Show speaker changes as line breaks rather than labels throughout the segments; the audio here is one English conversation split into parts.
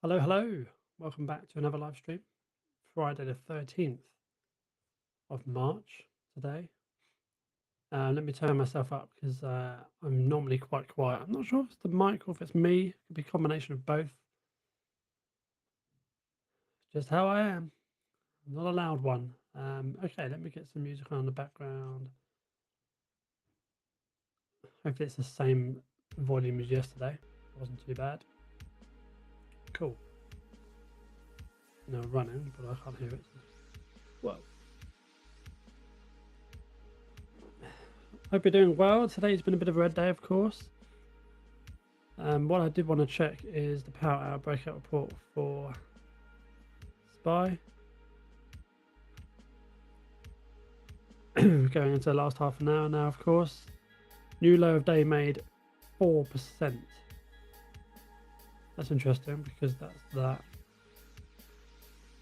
Hello, hello. Welcome back to another live stream. Friday the 13th of March today. Let me turn myself up because I'm normally quite quiet. I'm not sure if it's the mic or if it's me. It could be a combination of both. Just how I am. I'm not a loud one. Okay, let me get some music on the background. Hopefully it's the same volume as yesterday. It wasn't too bad. Cool. No running, but I can't hear it. Whoa. Hope you're doing well. Today's been a bit of a red day, of course. What I did want to check is the power hour breakout report for SPY. Going into the last half an hour now, of course. New low of day made 4%. That's interesting because that's that.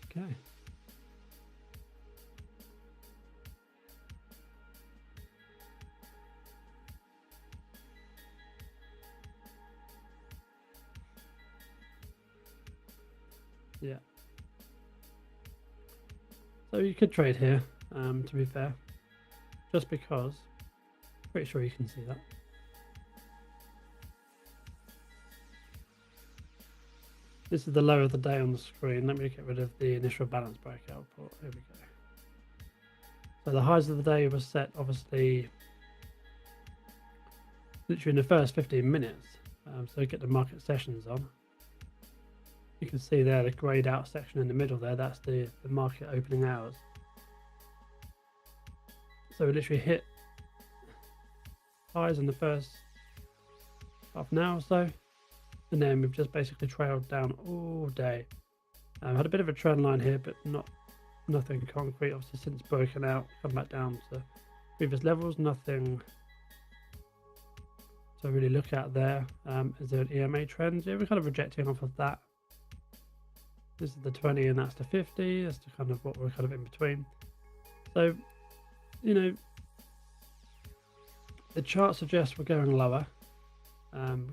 Okay. Yeah. So you could trade here, to be fair, just because. Pretty sure you can see that. This is the low of the day on the screen. Let me get rid of the initial balance breakout report. Here we go. So the highs of the day were set, obviously, literally in the first 15 minutes. So get the market sessions on. You can see there the grayed out section in the middle there. That's the market opening hours. So we literally hit highs in the first half an hour or so, and then we've just basically trailed down all day. Had a bit of a trend line here, but nothing concrete. Obviously, since broken out, come back down to previous levels. Nothing to really look at there. Is there an EMA trend? Yeah, we're kind of rejecting off of that. This is the 20 and that's the 50. That's the kind of what we're kind of in between. So, you know, the chart suggests we're going lower,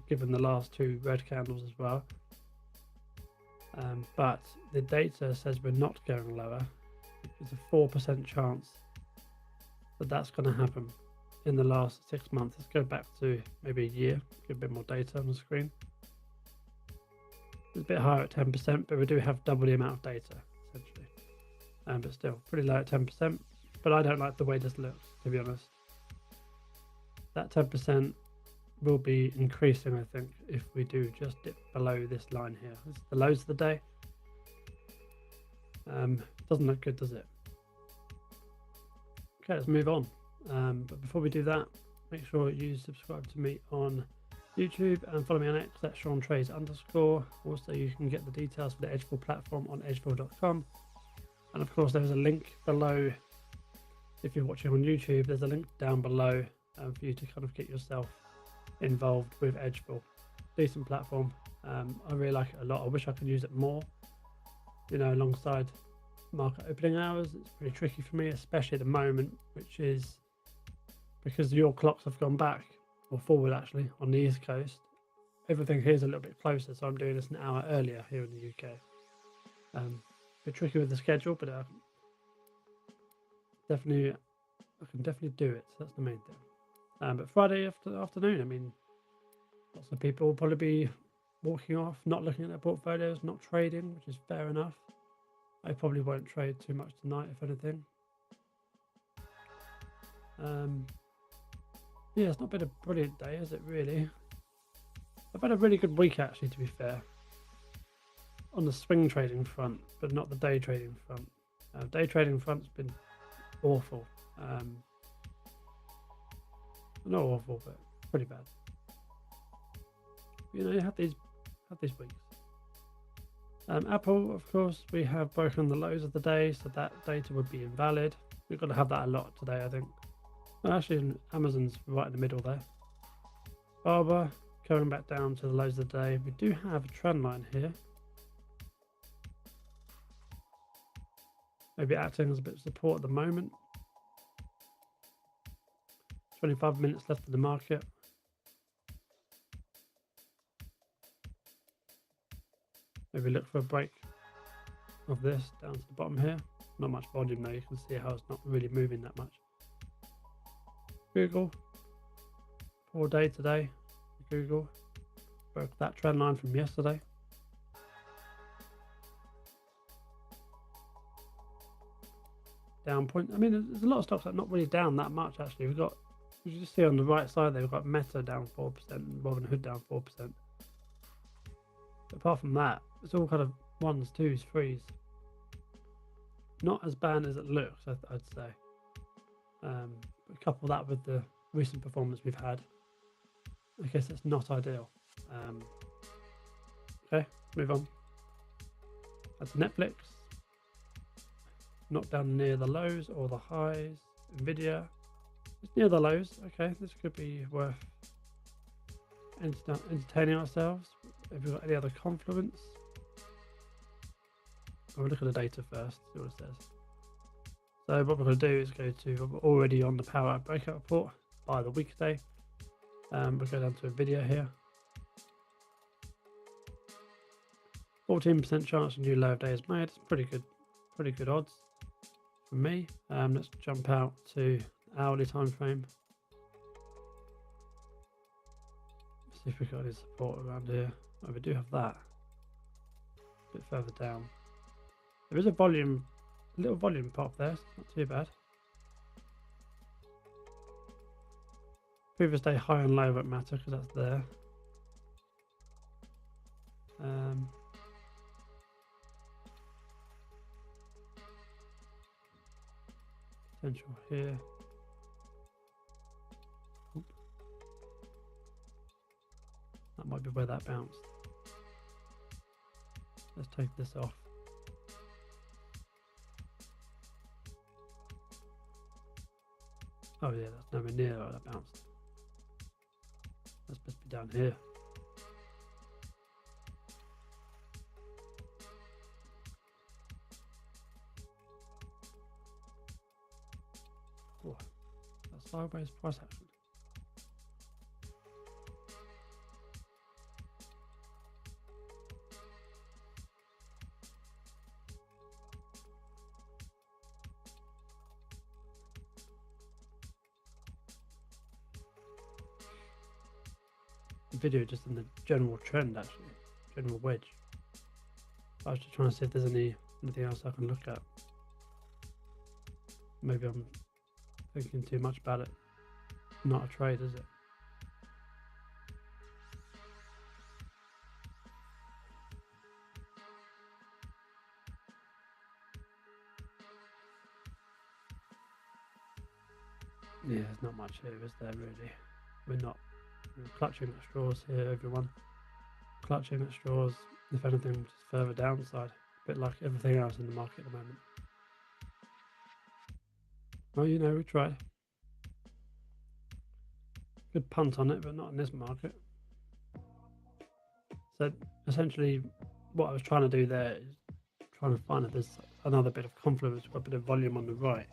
given the last two red candles as well. But the data says we're not going lower. There's a 4% chance that that's going to happen in the last 6 months. Let's go back to maybe a year, get a bit more data on the screen. It's a bit higher at 10%, but we do have double the amount of data, essentially. But still, pretty low at 10%. But I don't like the way this looks, to be honest. That 10% will be increasing, I think, if we do just dip below this line here. This is the lows of the day. Doesn't look good, does it? Okay, let's move on. But before we do that, make sure you subscribe to me on YouTube and follow me on X at SeanTrades_. Also, you can get the details for the Edgeville platform on edgeville.com. And of course, there's a link below. If you're watching on YouTube, there's a link down below for you to kind of get yourself involved with Edgeville. Decent platform. I really like it a lot. I wish I could use it more, you know, alongside market opening hours. It's pretty tricky for me, especially at the moment, which is because your clocks have gone back or forward actually on the East Coast. Everything here is a little bit closer, so I'm doing this an hour earlier here in the UK. A bit tricky with the schedule, but I can definitely do it. So that's the main thing. But Friday afternoon, I mean, lots of people will probably be walking off, not looking at their portfolios, not trading, which is fair enough. I probably won't trade too much tonight, if anything. Yeah, it's not been a brilliant day, is it really? I've had a really good week, actually, to be fair. On the swing trading front, but not the day trading front. Day trading front's been awful. Not awful, but pretty bad. You know, you have these weeks. Apple, of course, we have broken the lows of the day, so that data would be invalid. We've got to have that a lot today, I think. Well, actually, Amazon's right in the middle there. Barber going back down to the lows of the day. We do have a trend line here. Maybe acting as a bit of support at the moment. 25 minutes left in the market. Maybe look for a break of this down to the bottom here. Not much volume though, you can see how it's not really moving that much. Google, poor day today. Google broke that trend line from yesterday. Down point. I mean, there's a lot of stocks that are not really down that much actually. We've got, you just see on the right side there, we've got Meta down 4% and Robinhood down 4%. But apart from that, it's all kind of ones, twos, threes. Not as bad as it looks, I'd say. Couple that with the recent performance we've had, I guess it's not ideal. Okay, move on. That's Netflix. Not down near the lows or the highs. Nvidia, it's near the lows. Okay, this could be worth entertaining ourselves. Have we got any other confluence? We'll look at the data first, see what it says. So what we're going to do is go to, we're already on the power breakout report by the weekday. We'll go down to Nvidia here. 14% chance a new low of day is made. It's pretty good odds for me. Let's jump out to hourly time frame. See if we've got any support around here. Oh, we do have that. A bit further down. There is a little volume pop there, it's not too bad. Previous day high and low won't matter because that's there. Potential here. Oop. That might be where that bounced. Let's take this off. Oh yeah, that's nowhere near where that bounced. That's supposed to be down here. Oh, that's sideways price action. Video just in the general trend, actually, general wedge. I was just trying to see if there's anything else I can look at. Maybe I'm thinking too much about it. Not a trade, is it? Yeah, there's not much here, is there, really? We're clutching at straws here, everyone. Clutching at straws, if anything, just further downside. A bit like everything else in the market at the moment. Well, you know, we tried. Good punt on it, but not in this market. So essentially, what I was trying to do there is trying to find if there's another bit of confluence, a bit of volume on the right,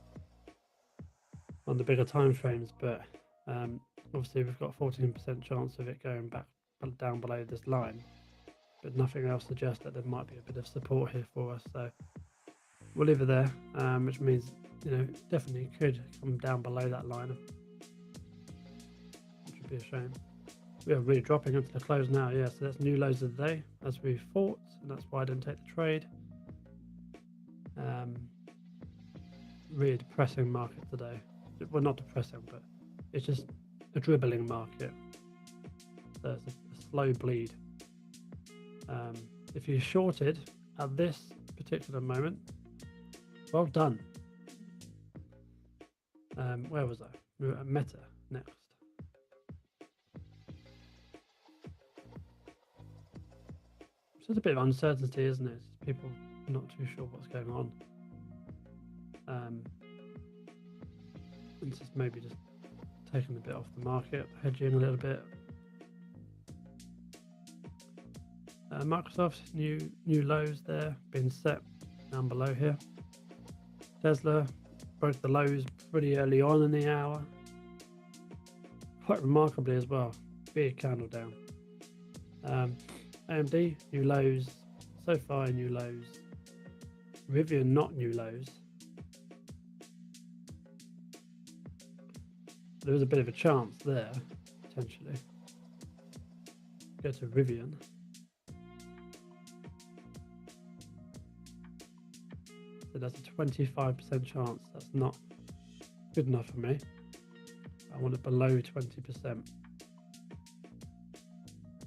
on the bigger time frames, but obviously we've got 14% chance of it going back down below this line, but nothing else suggests that there might be a bit of support here for us. So we'll leave it there, which means, you know, definitely could come down below that line, which would be a shame. We are really dropping into the close now. Yeah, so that's new lows of the day as we thought, and that's why I didn't take the trade. Really depressing market today. Well, not depressing, but it's just a dribbling market. So it's a slow bleed. If you shorted at this particular moment, well done. Where was I? We were at Meta next. So it's a bit of uncertainty, isn't it? People not too sure what's going on. It's just maybe just taking a bit off the market, hedging a little bit. Microsoft's new lows there being set down below here. Tesla broke the lows pretty early on in the hour, quite remarkably as well. Big candle down. AMD new lows SoFi new lows, Rivian not new lows. There is a bit of a chance there, potentially. Go to Rivian. So that's a 25% chance. That's not good enough for me. I want it below 20%.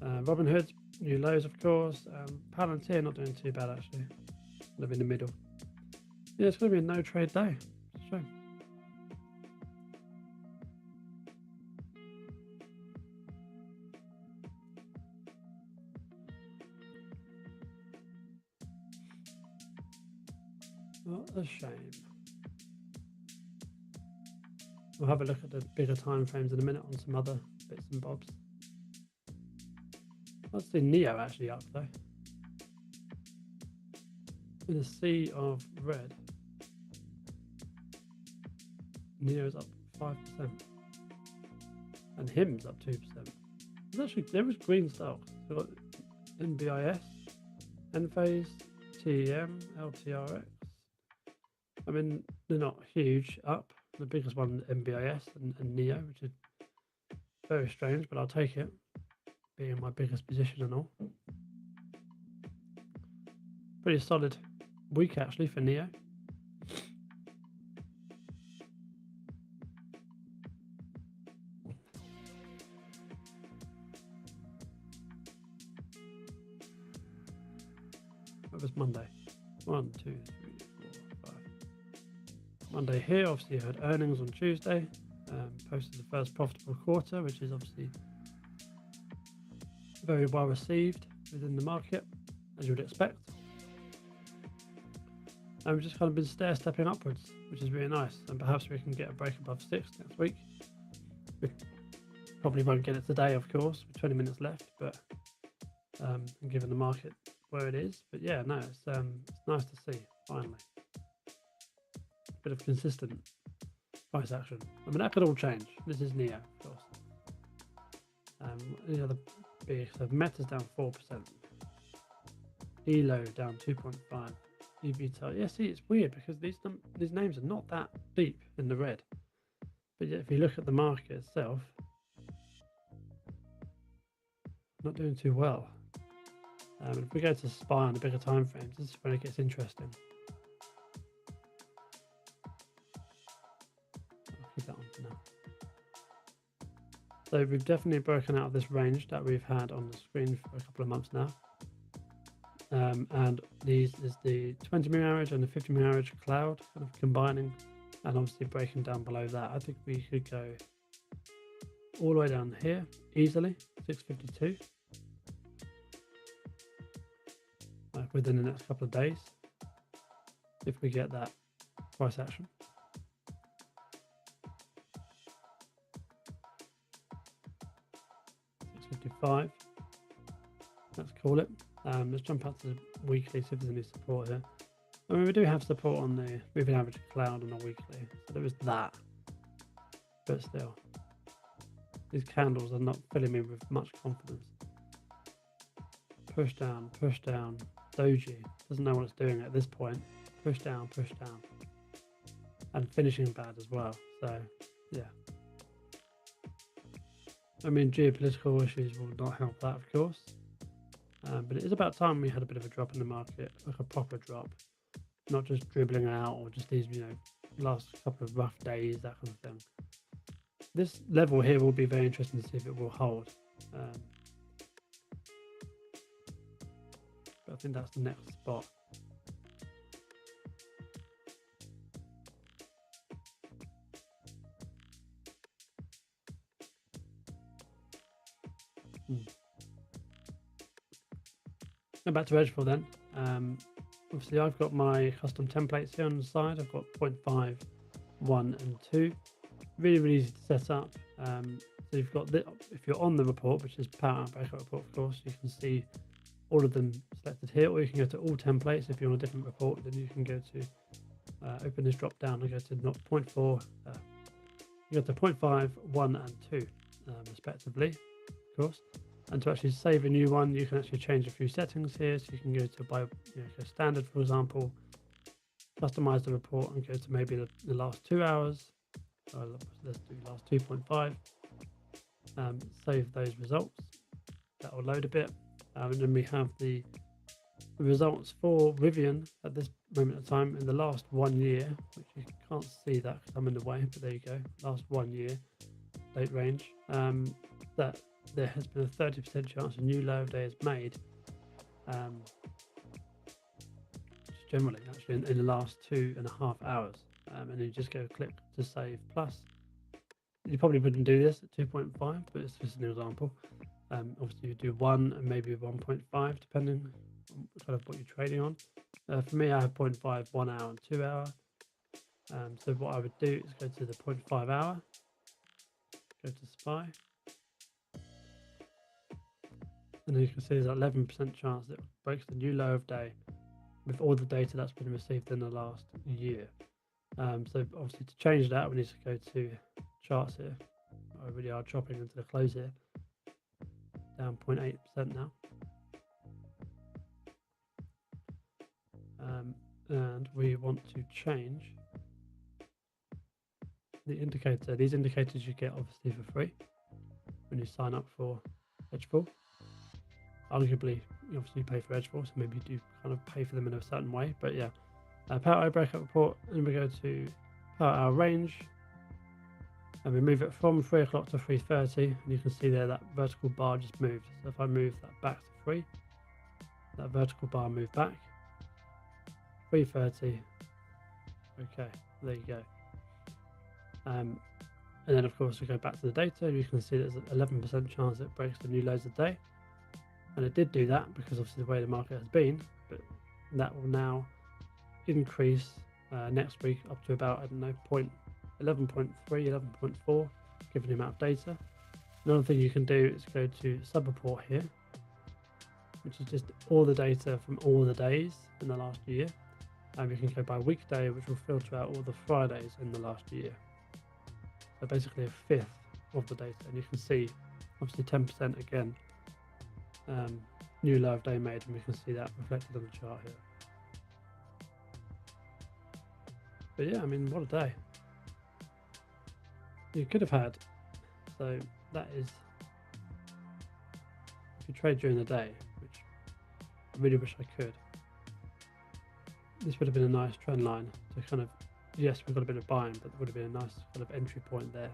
Robinhood, new lows, of course. Palantir not doing too bad, actually. Live in the middle. Yeah, it's going to be a no trade day. It's a shame. What a shame. We'll have a look at the bigger time frames in a minute on some other bits and bobs. Let's see NIO actually up though. In a sea of red. NIO's up 5%. And HIM's up 2%. There was green stocks. So got NBIS, Enphase, TEM, LTRX. I mean, they're not huge up. The biggest one, NBIS and NIO, which is very strange, but I'll take it, being my biggest position and all. Pretty solid week actually for NIO. It was Monday. 1, 2, 3, 4, 5. Monday here, obviously you had earnings on Tuesday. Posted the first profitable quarter, which is obviously very well received within the market, as you would expect. And we've just kind of been stair-stepping upwards, which is really nice. And perhaps we can get a break above 6 next week. We probably won't get it today, of course, with 20 minutes left, but given the market where it is. But yeah, no, it's nice to see, finally. Bit of consistent price action. I mean, that could all change. This is NIO, of course. The other big, so Meta's down 4%. ELO down 2.5%. eVTOL. Yeah, see, it's weird because these names are not that deep in the red. But yet, if you look at the market itself, not doing too well. If we go to SPY on the bigger time frames, this is when it gets interesting. I'll keep that on for now. So we've definitely broken out of this range that we've had on the screen for a couple of months now. And these is the 20 moving average and the 50 moving average cloud kind of combining, and obviously breaking down below that. I think we could go all the way down here easily, 652, within the next couple of days, if we get that price action. $655. Let's call it. Let's jump out to the weekly, see if there's any support here. I mean, we do have support on the moving average cloud on a weekly, so there is that. But still, these candles are not filling me with much confidence. Push down, push down. Doji doesn't know what it's doing at this point. Push down, and finishing bad as well. So, yeah. I mean, geopolitical issues will not help that, of course. But it is about time we had a bit of a drop in the market, like a proper drop, not just dribbling out or just these, last couple of rough days, that kind of thing. This level here will be very interesting to see if it will hold. But I think that's the next spot. Go back to Edgefield then. Obviously I've got my custom templates here on the side. I've got 0.5, 1 and 2. Really easy to set up. So you've got if you're on the report, which is Power Out Breakout Report, of course, you can see all of them selected here, or you can go to all templates. If you're on a different report, then you can go to open this drop down and go to 0.4, you go to 0.5, 1 and 2 respectively, of course. And to actually save a new one, you can actually change a few settings here. So you can go to go standard, for example, customize the report and go to maybe the last 2 hours. Let's do last 2.5. Save those results. That will load a bit. And then we have the results for Rivian at this moment of time in the last 1 year, which you can't see that because I'm in the way, but there you go. Last 1 year date range. That there has been a 30% chance a new low of day is made. Just generally, actually, in the last 2.5 hours. And then you just go click to save plus. You probably wouldn't do this at 2.5, but it's just an example. Obviously, you do 1 and maybe 1.5, depending on kind of what you're trading on. For me, I have 0.5, 1 hour, and 2 hour. So what I would do is go to the 0.5 hour, go to SPY, and then you can see there's an 11% chance that it breaks the new low of day with all the data that's been received in the last year. So obviously to change that, we need to go to charts here. I really are chopping into the close here. Down 0.8% now. And we want to change the indicator. These indicators you get obviously for free when you sign up for Edgeful. Arguably, you obviously pay for Edgeful, so maybe you do kind of pay for them in a certain way. But yeah, power hour breakout report, and we go to power hour range, and we move it from 3 o'clock to 3:30, and you can see there that vertical bar just moved. So if I move that back to 3, that vertical bar moved back. 3:30. Okay, there you go. And then of course we go back to the data, and you can see there's an 11% chance it breaks the new lows a day. And it did do that because obviously the way the market has been, but that will now increase next week up to about, I don't know, 11.3, 11.4, given the amount of data. Another thing you can do is go to sub report here, which is just all the data from all the days in the last year. And we can go by weekday, which will filter out all the Fridays in the last year. So basically a fifth of the data, and you can see obviously 10% again. New low of day made, and we can see that reflected on the chart here. But yeah, I mean, what a day you could have had. So that is, if you trade during the day, which I really wish I could, this would have been a nice trend line to kind of, yes, we've got a bit of buying, but there would have been a nice kind of entry point there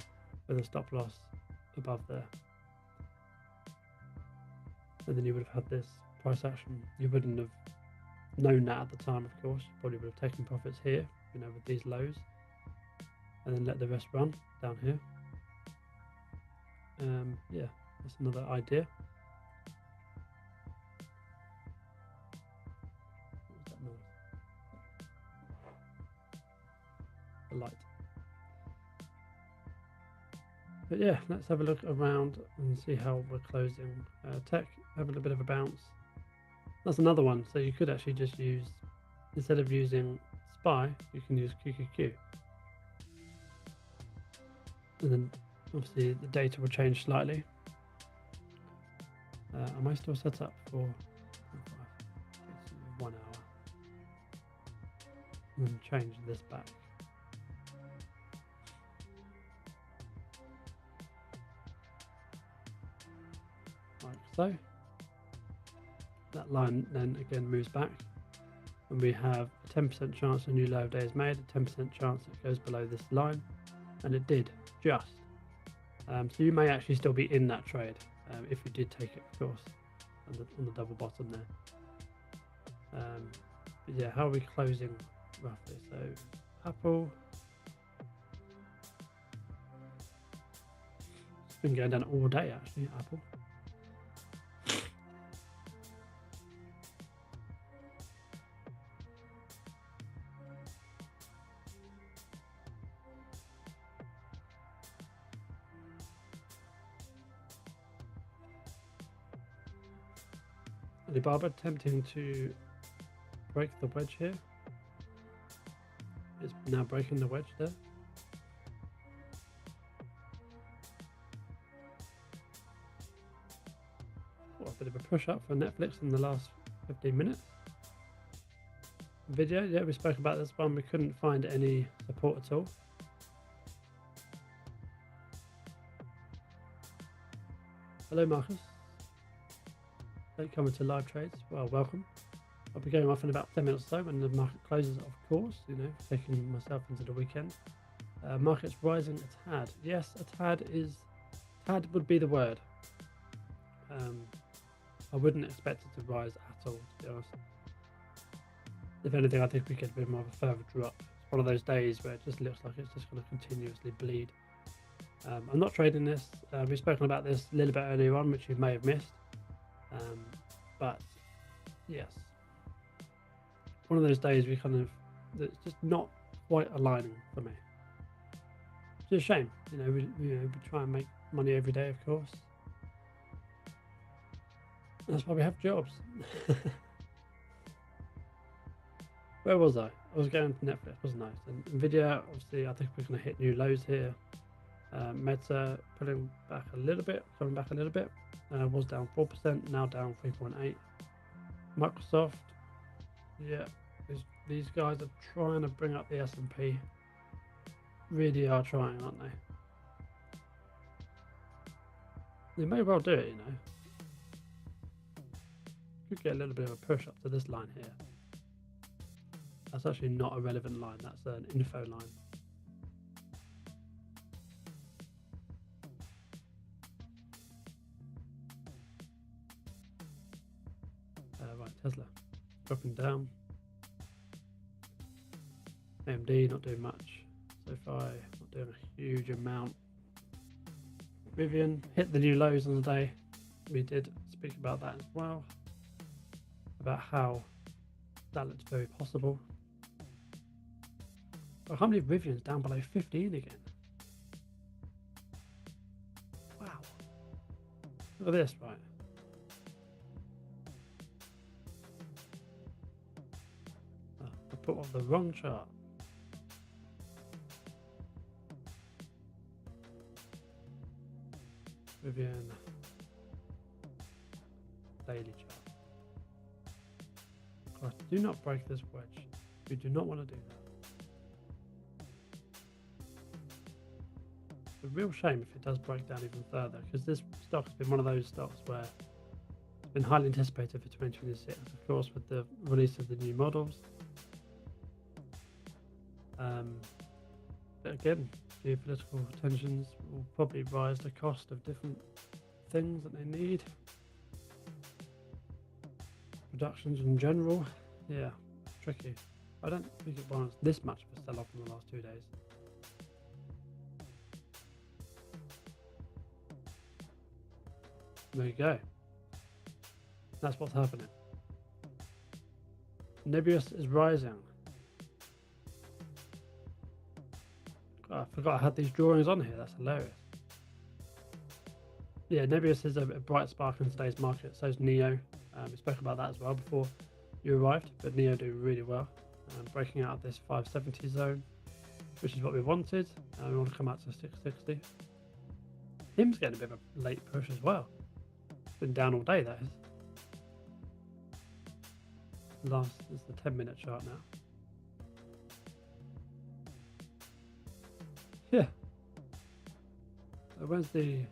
with a stop loss above there. And then you would have had this price action. You wouldn't have known that at the time, of course. You probably would have taken profits here, with these lows, and then let the rest run down here. Yeah, that's another idea. What was that noise? The light. But yeah, let's have a look around and see how we're closing. Tech having a bit of a bounce. That's another one. So you could actually just use, instead of using SPY, you can use QQQ. And then obviously the data will change slightly. Am I still set up for 1 hour? And then change this back. Like so. That line then again moves back, and we have a 10% chance a new low of day is made, a 10% chance it goes below this line, and it did just. So you may actually still be in that trade if you did take it, of course, on the double bottom there. But yeah, how are we closing roughly? So Apple, it's been going down all day actually, Apple. Alibaba attempting to break the wedge here. It's now breaking the wedge there. push up for Netflix in the last 15 minutes. Video, yeah, we spoke about this one. We couldn't find any support at all. Hello, Marcus. Don't come into live trades. Well, welcome. I'll be going off in about 10 minutes or so when the market closes, of course, you know, taking myself into the weekend. Market's rising a tad. Yes, a tad would be the word. I wouldn't expect it to rise at all, to be honest. If anything, I think we get a bit more of a further drop. It's one of those days where it just looks like it's just going to continuously bleed. I'm not trading this. We've spoken about this a little bit earlier on, which you may have missed. But yes, one of those days it's just not quite aligning for me. It's a shame, you know. We try and make money every day, of course. That's why we have jobs. Where was I? I was going to Netflix, wasn't I? And Nvidia, obviously, I think we're going to hit new lows here. Meta pulling back a little bit, coming back a little bit. Was down 4%, now down 3.8. Microsoft, yeah, these guys are trying to bring up the S&P. Really are trying, aren't they? They may well do it, you know. Could get a little bit of a push up to this line here. That's actually not a relevant line, that's an info line. Right, Tesla dropping down. AMD not doing much. SoFi not doing a huge amount. Rivian hit the new lows on the day. We did speak about that as well, about how that looks very possible. I can't believe Rivian's down below 15 again. Wow. Look at this, right? I put on the wrong chart. Rivian daily chart. Christ, do not break this wedge. We do not want to do that. It's a real shame if it does break down even further, because this stock has been one of those stocks where it's been highly anticipated for 2026, of course, with the release of the new models. But again, geopolitical tensions will probably rise the cost of different things that they need. Productions in general, yeah, tricky. I don't think it warrants this much of a sell-off in the last 2 days. There you go. That's what's happening. Nebius is rising. I forgot I had these drawings on here. That's hilarious. Yeah, Nebius is a bright spark in today's market. So is Neo. We spoke about that as well before you arrived, but Neo doing really well. Breaking out of this 570 zone, which is what we wanted. We want to come out to 660. Him's getting a bit of a late push as well. It's been down all day, that is. This is the 10-minute chart now. Yeah. So where's the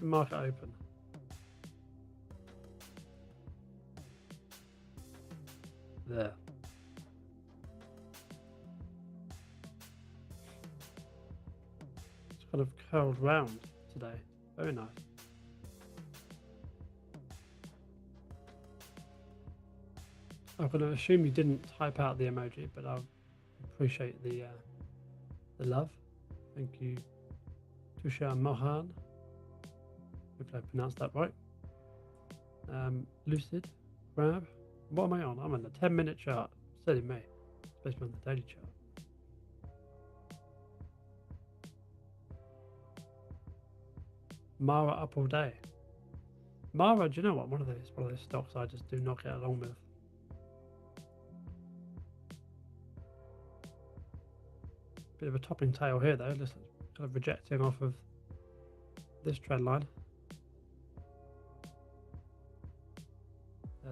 market open? There. It's kind of curled round today. Very nice. I'm going to assume you didn't type out the emoji, but I appreciate the love. Thank you, Tushar Mohan. Hopefully I pronounced that right. Lucid, Grab. What am I on? I'm on the 10-minute chart. Silly me. Supposed to be on the daily chart. Mara up all day. Mara, do you know what? One of those stocks I just do not get along with. Bit of a topping tail here though, just kind of rejecting off of this trend line.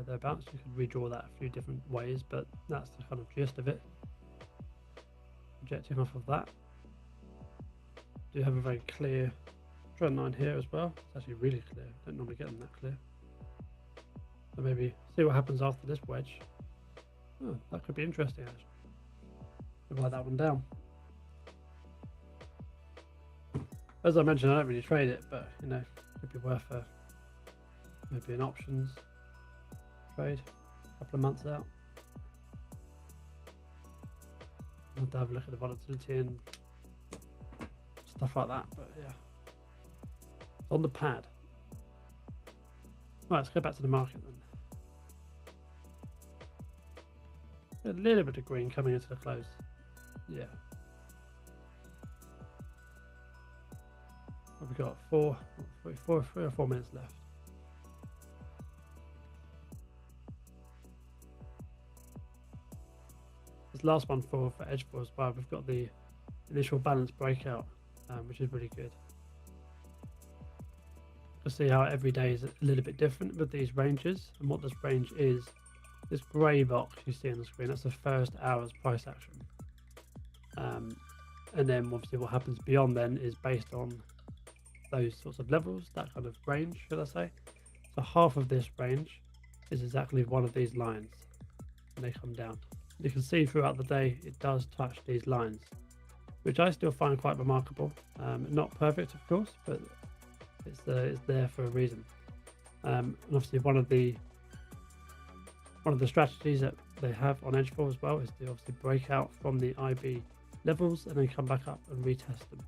thereabouts. You could redraw that a few different ways, but that's the kind of gist of it. Projecting off of that, do have a very clear trend line here as well. It's actually really clear. Don't normally get them that clear. So maybe see what happens after this wedge. Oh, that could be interesting actually. I'll write that one down. As I mentioned, I don't really trade it, but you know, could be worth maybe an options trade a couple of months out. I'll have to have a look at the volatility and stuff like that, but yeah. On the pad. Right, let's go back to the market then. A little bit of green coming into the close. Yeah. We've got 3 or 4 minutes left. This last one for Edgefield as well, we've got the initial balance breakout, which is really good. You'll see how every day is a little bit different with these ranges, and what this range is, this grey box you see on the screen, that's the first hour's price action. And then obviously what happens beyond then is based on those sorts of levels, that kind of range, should I say. So half of this range is exactly one of these lines, and they come down. You can see throughout the day it does touch these lines, which I still find quite remarkable. Not perfect, of course, but it's there for a reason. And obviously one of the strategies that they have on Edgefield as well is to obviously break out from the IB levels and then come back up and retest them.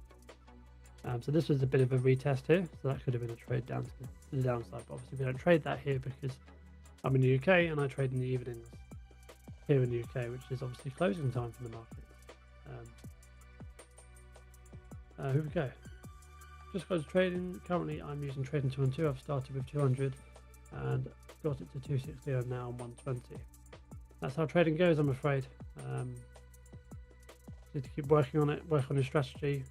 So this was a bit of a retest here, so that could have been a trade down to the downside, but obviously we don't trade that here because I'm in the UK and I trade in the evenings here in the UK, which is obviously closing time for the market. Here we go. Just got to trading. Currently I'm using trading 212. I've started with 200 and got it to 260 and now 120. That's how trading goes, I'm afraid. Need to keep working on it, work on your strategy,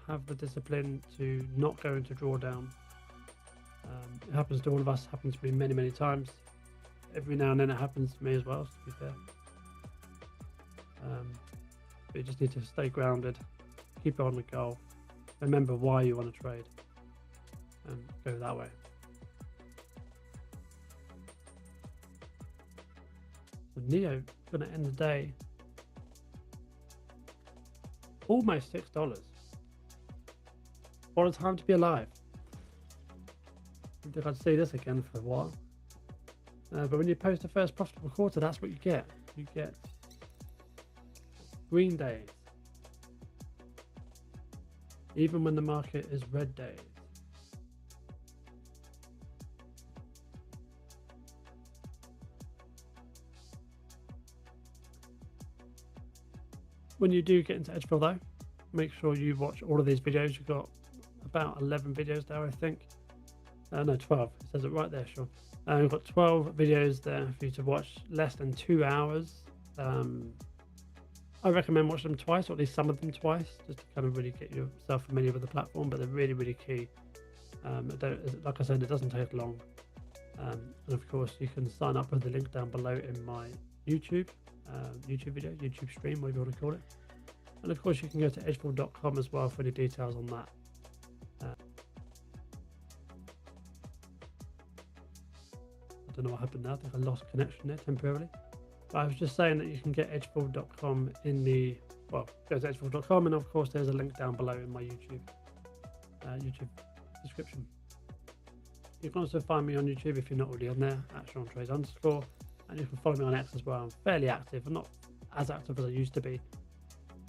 have the discipline to not go into drawdown. It happens to all of us, happens to me many times. Every now and then it happens to me as well, to be fair. But you just need to stay grounded, keep on the goal, remember why you want to trade, and go that way. So NIO going to end the day almost $6. What a time to be alive. I don't think I'd see this again for a while. But when you post the first profitable quarter, that's what you get. You get green days, even when the market is red days. When you do get into Edgefield though, make sure you watch all of these videos. You've got about 11 videos there, I think. No, 12. It says it right there, Sean. We've got 12 videos there for you to watch, less than 2 hours. I recommend watching them twice, or at least some of them twice, just to kind of really get yourself familiar with the platform, but they're really key. Like I said, it doesn't take long. And of course, you can sign up with the link down below in my YouTube video, YouTube stream, whatever you want to call it. And of course, you can go to edgefield.com as well for any details on that. I don't know what happened there. I think I lost connection there temporarily. But I was just saying that you can get edgefield.com in the, well, go to edgefield.com, and of course there's a link down below in my YouTube description. You can also find me on YouTube if you're not already on there, at SeanTrades_, and you can follow me on X as well. I'm fairly active. I'm not as active as I used to be.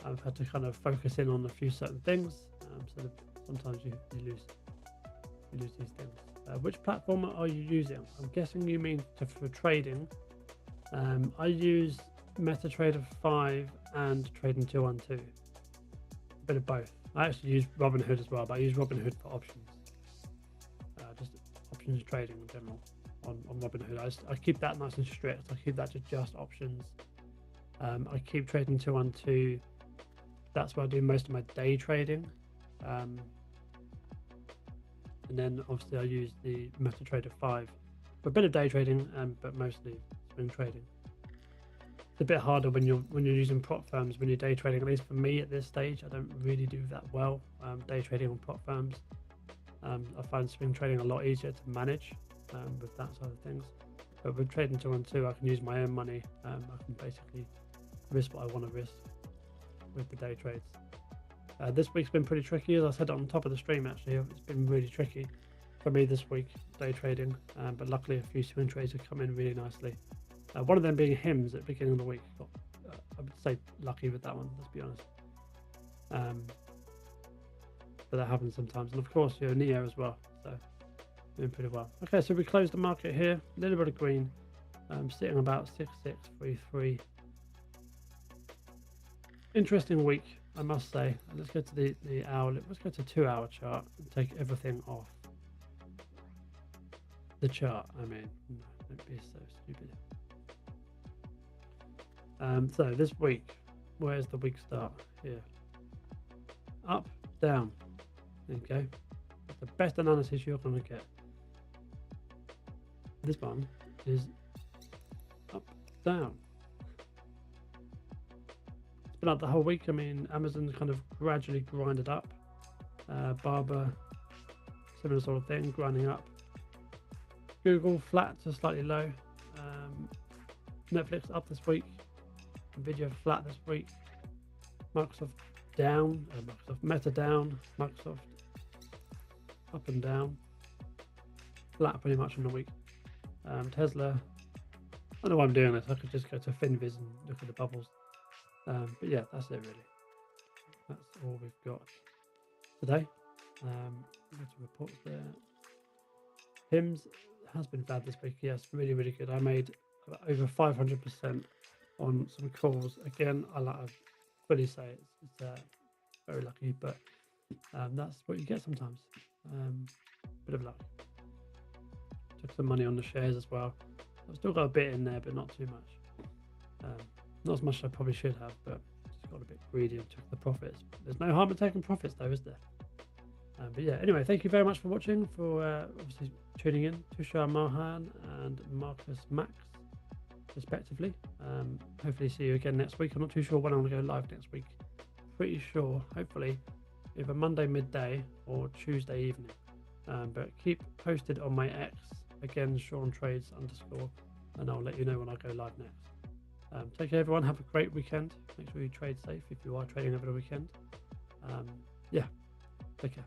I've had to kind of focus in on a few certain things, so that sometimes you lose these things. Which platform are you using? I'm guessing you mean for trading. I use MetaTrader 5 and Trading 212. A bit of both. I actually use Robinhood as well, but I use Robinhood for options. Just options trading in general on Robinhood. I keep that nice and strict. I keep that to just options. I keep Trading 212. That's where I do most of my day trading. And then obviously I use the MetaTrader 5 for a bit of day trading, but mostly swing trading. It's a bit harder when you're using prop firms when you're day trading. At least for me at this stage, I don't really do that well. Day trading on prop firms. I find swing trading a lot easier to manage with that side of things. But with trading 2-on-2, I can use my own money. I can basically risk what I want to risk with the day trades. This week's been pretty tricky, as I said on top of the stream. Actually, it's been really tricky for me this week, day trading. But luckily, a few swing trades have come in really nicely. One of them being Hims at the beginning of the week. I would say lucky with that one, let's be honest. But that happens sometimes. And of course, NEO as well. So doing pretty well. Okay, so we closed the market here. A little bit of green. Sitting about 6633. Interesting week, I must say. Let's go to the hour. Let's go to 2-hour chart and take everything off the chart. I mean, no, don't be so stupid. So this week, where's the week start? Here. Up, down. There you go. That's the best analysis you're going to get. This one is up, down. It's been up the whole week. I mean, Amazon kind of gradually grinded up. Barber, similar sort of thing, grinding up. Google flat to slightly low. Netflix up this week. Nvidia flat this week. Microsoft down. Microsoft Meta down. Microsoft up and down. Flat pretty much in the week. Tesla. I don't know why I'm doing this. I could just go to FinViz and look at the bubbles. But yeah, that's it really. That's all we've got today. Go to reports there. Hims has been bad this week. Yes, really, really good. I made over 500% on some calls. Again, I fully say it's very lucky, but that's what you get sometimes. Bit of luck. Took some money on the shares as well. I've still got a bit in there, but not too much. Not as much as I probably should have, but just got a bit greedy and took the profits. There's no harm in taking profits though, is there? But yeah, anyway, thank you very much for watching, for obviously tuning in. Tushar Mahan and Marcus Max, respectively. Hopefully see you again next week. I'm not too sure when I'm going to go live next week. Pretty sure, hopefully, either Monday midday or Tuesday evening. But keep posted on my X, again, SeanTrades_, and I'll let you know when I go live next. Take care, everyone. Have a great weekend. Make sure you trade safe if you are trading over the weekend. Yeah, take care.